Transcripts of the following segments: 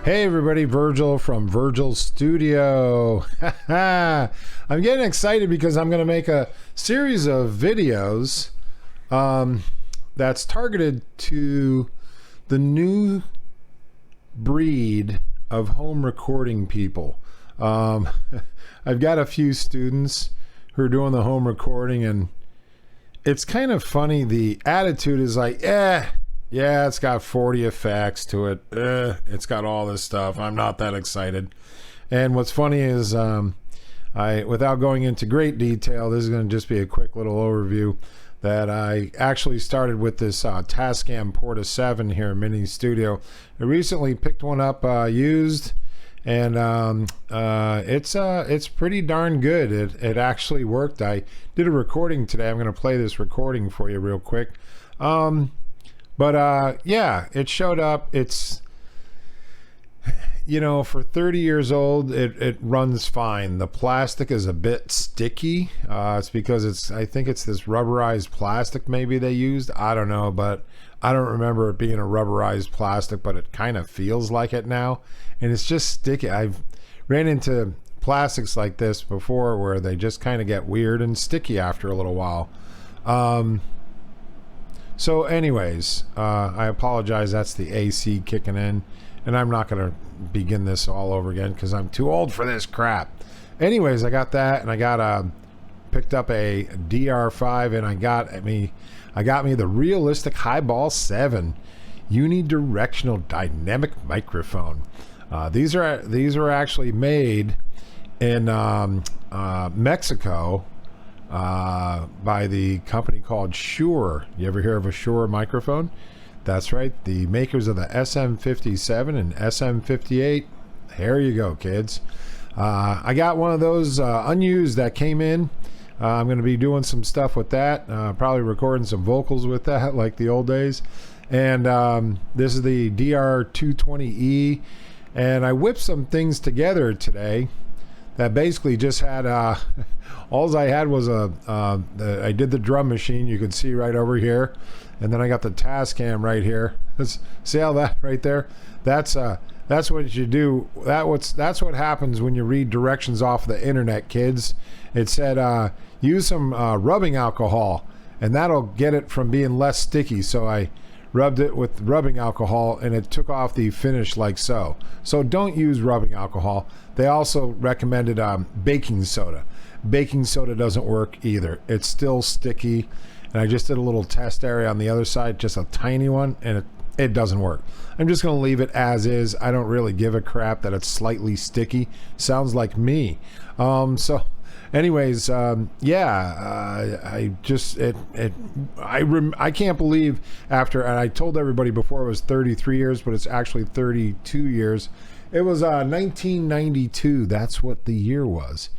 Hey everybody, Virgil from Virgil Studio. I'm getting excited because I'm going to make a series of videos that's targeted to the new breed of home recording people. I've got a few students who are doing the home recording, and it's kind of funny. The attitude is like, yeah, it's got 40 effects to it. It's got all this stuff. I'm not that excited. And what's funny is, without going into great detail, this is going to just be a quick little overview, that I actually started with this Tascam Porta 7 here in Mini Studio. I recently picked one up used, and it's pretty darn good. It actually worked. I did a recording today. I'm going to play this recording for you real quick. But yeah, it showed up. It's, for 30 years old, it runs fine. The plastic is a bit sticky. It's because I think it's this rubberized plastic maybe they used. I don't know, but I don't remember it being a rubberized plastic, but it kind of feels like it now. And it's just sticky. I've ran into plastics like this before where they just kind of get weird and sticky after a little while. So anyways, I apologize. That's the AC kicking in, and I'm not going to begin this all over again because I'm too old for this crap. Anyways, I got that, and I got picked up a DR5, and I got me the Realistic Highball 7 unidirectional dynamic microphone. These are actually made in Mexico. By the company called Shure. You ever hear of a Shure microphone? That's right, the makers of the SM57 and SM58. There you go, kids. I got one of those unused that came in. I'm going to be doing some stuff with that, probably recording some vocals with that like the old days. And this is the DR220E, and I whipped some things together today that basically just had all I had was I did the drum machine, you can see right over here, and then I got the Tascam right here. See how that right there? That's what you do. That's what happens when you read directions off the internet, kids. It said use some rubbing alcohol, and that'll get it from being less sticky. So I rubbed it with rubbing alcohol, and it took off the finish like so. So don't use rubbing alcohol. They also recommended baking soda. Baking soda doesn't work either. It's still sticky, and I just did a little test area on the other side, just a tiny one, and it doesn't work. I'm just going to leave it as is. I don't really give a crap that it's slightly sticky. Sounds like me. So anyways, yeah, I can't believe after, and I told everybody before it was 33 years, but it's actually 32 years. It was 1992. That's what the year was.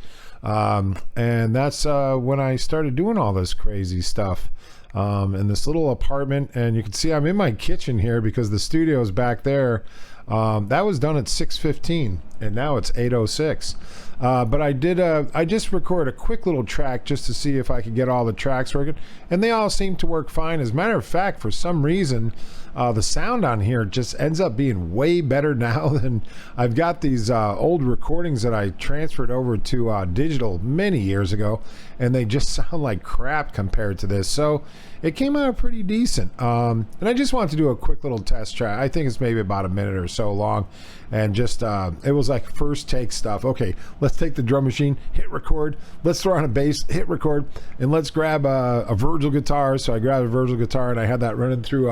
And that's when I started doing all this crazy stuff in this little apartment. And you can see I'm in my kitchen here because the studio is back there. That was done at 6:15, and now it's 8:06. But I just recorded a quick little track just to see if I could get all the tracks working, and they all seem to work fine. As a matter of fact, for some reason, the sound on here just ends up being way better now than I've got these old recordings that I transferred over to digital many years ago, and they just sound like crap compared to this. So it came out pretty decent. And I just wanted to do a quick little test track. I think it's maybe about a minute or so long, and just it was like first take stuff. Okay, let's take the drum machine, hit record, let's throw on a bass, hit record, and let's grab a Virgil guitar. So I grabbed a Virgil guitar, and I had that running through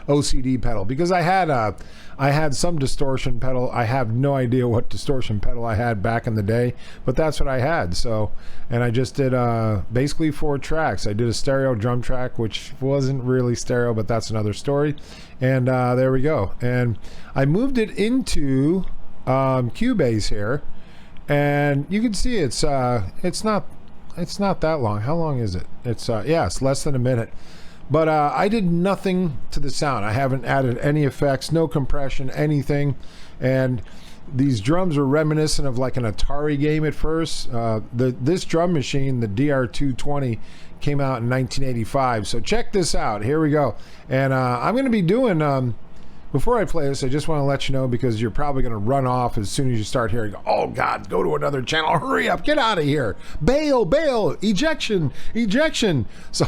OCD pedal because I had some distortion pedal. I have no idea what distortion pedal I had back in the day, but that's what I had. So, and I just did basically 4 tracks. I did a stereo drum track, which wasn't really stereo, but that's another story. And there we go. And I moved it into Cubase here, and you can see it's not that long. How long is it? It's it's less than a minute. But I did nothing to the sound. I haven't added any effects, no compression, anything. And these drums are reminiscent of like an Atari game at first. This drum machine, the DR220, came out in 1985. So check this out. Here we go. And I'm going to be doing before I play this, I just want to let you know, because you're probably going to run off as soon as you start hearing, oh God, go to another channel, hurry up, get out of here, bail, ejection. So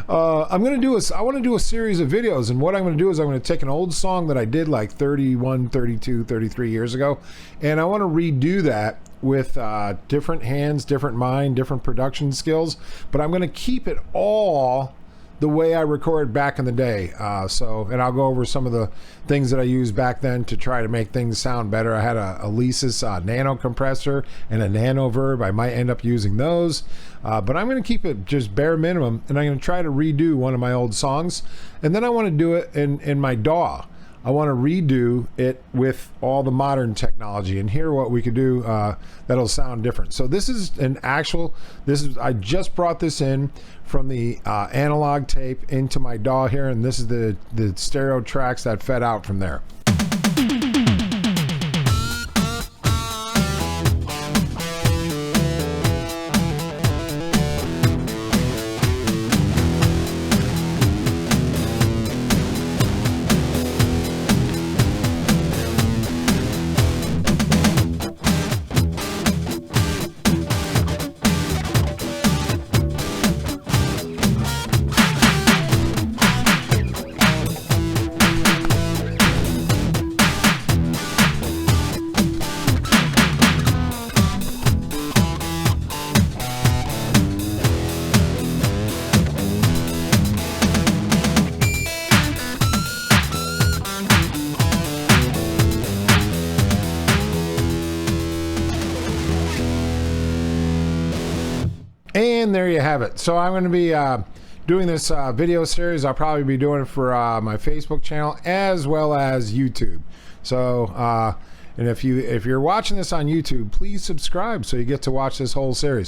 I want to do a series of videos, and what I'm going to do is I'm going to take an old song that I did like 31, 32, 33 years ago, and I want to redo that with different hands, different mind, different production skills, but I'm going to keep it all the way I recorded back in the day. And I'll go over some of the things that I used back then to try to make things sound better. I had a Alesis nano compressor and a nano verb. I might end up using those, but I'm going to keep it just bare minimum, and I'm going to try to redo one of my old songs, and then I want to do it in my DAW. I want to redo it with all the modern technology and hear what we could do that'll sound different. So this is I just brought this in from the analog tape into my DAW here, and this is the stereo tracks that fed out from there. And there you have it. So I'm going to be doing this video series. I'll probably be doing it for my Facebook channel as well as YouTube. So and if you're watching this on YouTube, please subscribe so you get to watch this whole series.